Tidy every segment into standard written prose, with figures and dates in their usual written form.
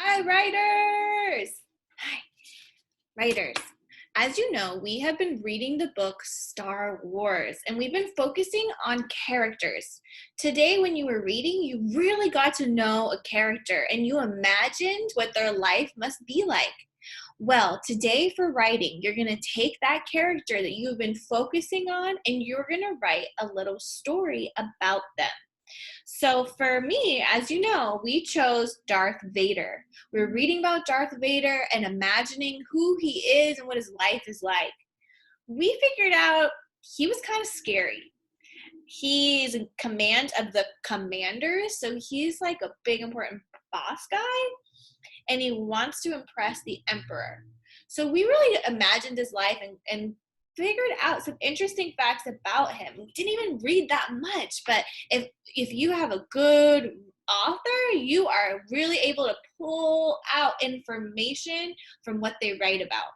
Hi, writers! Hi, writers. As you know, we have been reading the book Star Wars, and we've been focusing on characters. Today, when you were reading, you really got to know a character, and you imagined what their life must be like. Well, today for writing, you're going to take that character that you've been focusing on, and you're going to write a little story about them. So for me, as you know, we chose Darth Vader. We were reading about Darth Vader and imagining who he is and what his life is like. We figured out he was kind of scary. He's in command of the commanders, so he's like a big important boss guy, and he wants to impress the emperor. So we really imagined his life and figured out some interesting facts about him. We didn't even read that much, but if you have a good author, you are really able to pull out information from what they write about.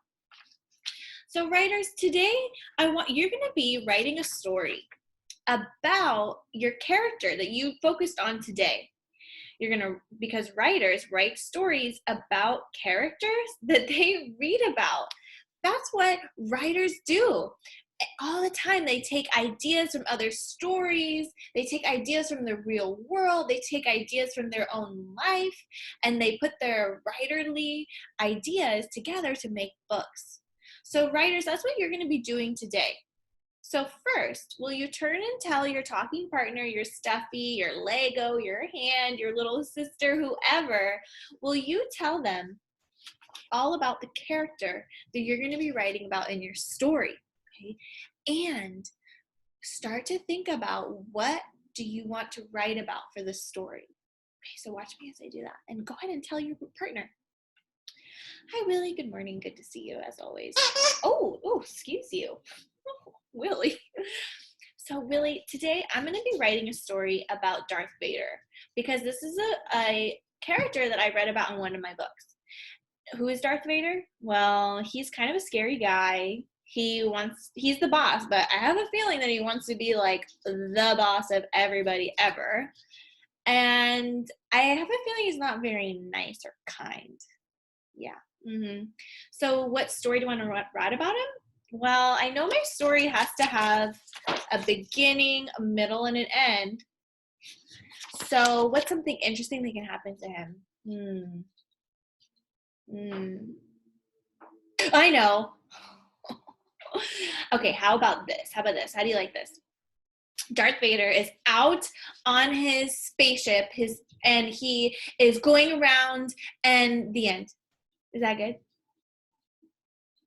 So writers, today you're going to be writing a story about your character that you focused on today. Because writers write stories about characters that they read about. That's what writers do. All the time, they take ideas from other stories, they take ideas from the real world, they take ideas from their own life, and they put their writerly ideas together to make books. So writers, that's what you're going to be doing today. So first, will you turn and tell your talking partner, your stuffy, your Lego, your hand, your little sister, whoever, will you tell them all about the character that you're going to be writing about in your story, okay? And start to think about what do you want to write about for this story. Okay, so watch me as I do that. And go ahead and tell your partner. Hi, Willie. Good morning. Good to see you, as always. Oh, excuse you. Willie. So Willie, today I'm going to be writing a story about Darth Vader because this is a character that I read about in one of my books. Who is Darth Vader? Well, he's kind of a scary guy. He's the boss, but I have a feeling that he wants to be like the boss of everybody ever. And I have a feeling he's not very nice or kind. Yeah. So what story do I want to write about him? Well, I know my story has to have a beginning, a middle, and an end. So what's something interesting that can happen to him? I know. Okay, how about this? How do you like this? Darth Vader is out on his spaceship, and he is going around, and the end. Is that good?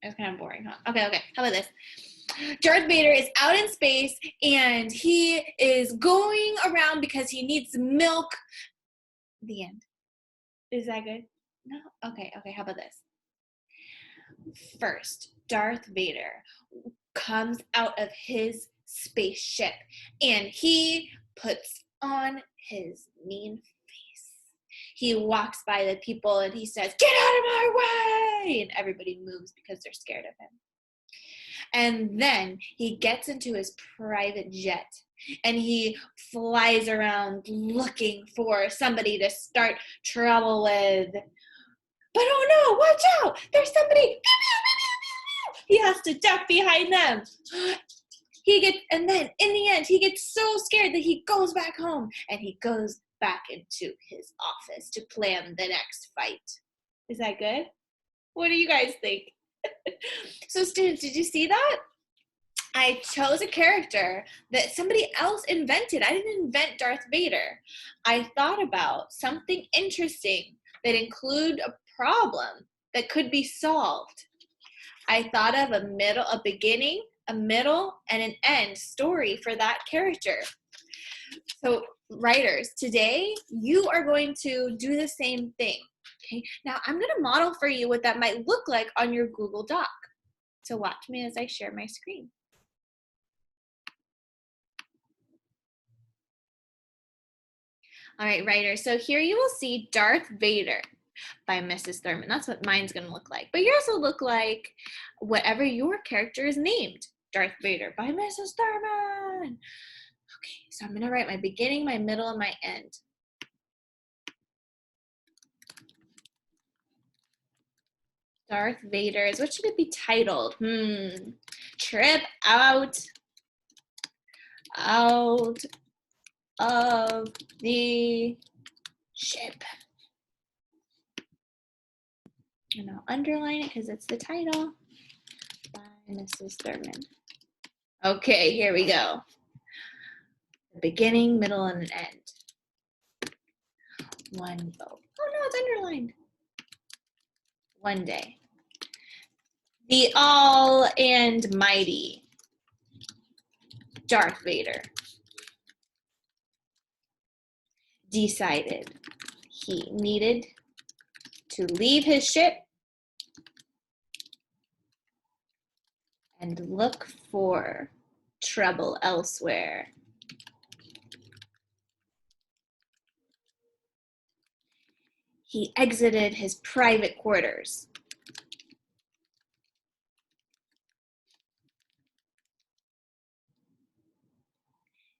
It's kind of boring, huh? Okay. How about this? Darth Vader is out in space and he is going around because he needs milk. The end. Is that good? No? Okay. How about this? First, Darth Vader comes out of his spaceship and he puts on his mean face. He walks by the people and he says, "Get out of my way!" And everybody moves because they're scared of him. And then he gets into his private jet and he flies around looking for somebody to start trouble with. But oh no, watch out! There's somebody. He has to duck behind them. And then in the end, he gets so scared that he goes back home and he goes back into his office to plan the next fight. Is that good? What do you guys think? So students, did you see that? I chose a character that somebody else invented. I didn't invent Darth Vader. I thought about something interesting that include a problem that could be solved. I thought of a beginning, a middle, and an end story for that character. So writers, today you are going to do the same thing. Okay. Now I'm going to model for you what that might look like on your Google Doc. So watch me as I share my screen. All right, writers. So here you will see Darth Vader by Mrs. Thurman. That's what mine's going to look like. But yours will look like whatever your character is named. Darth Vader by Mrs. Thurman. Okay, so I'm going to write my beginning, my middle, and my end. Darth Vader's, what should it be titled? Trip out of the ship. And I'll underline it because it's the title by Mrs. Thurman. Okay, here we go. The beginning, middle, and an end. Oh no, it's underlined. One day. The all and mighty Darth Vader decided he needed to leave his ship and look for trouble elsewhere. He exited his private quarters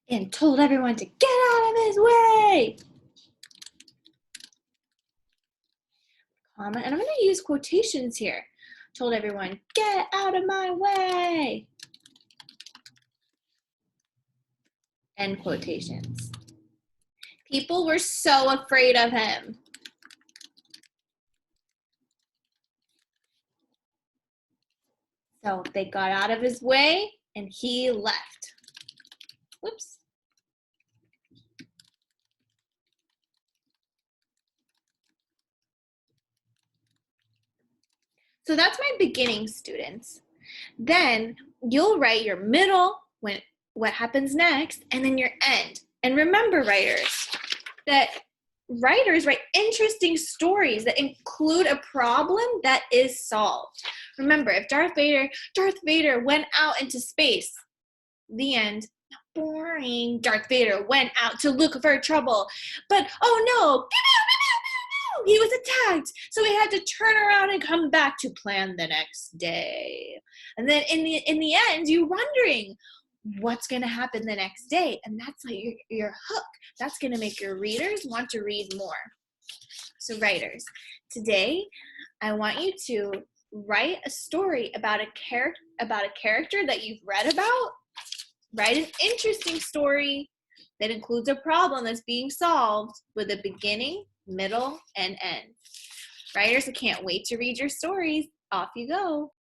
and told everyone to get out of his way. Comma, and I'm going to use quotations here. Told everyone, get out of my way. End quotations. People were so afraid of him. So they got out of his way and he left. Whoops. So that's my beginning, students. Then you'll write your middle, what happens next, and then your end. And remember, writers, that writers write interesting stories that include a problem that is solved. Remember, if Darth Vader went out into space, the end. Boring. Darth Vader went out to look for trouble, but oh no, he was attacked, so he had to turn around and come back to plan the next day. And then in the end, you're wondering what's going to happen the next day, and that's like your hook. That's going to make your readers want to read more. So writers, today I want you to write a story about a character that you've read about. Write an interesting story that includes a problem that's being solved with a beginning, middle, and end. Writers, I can't wait to read your stories. Off you go.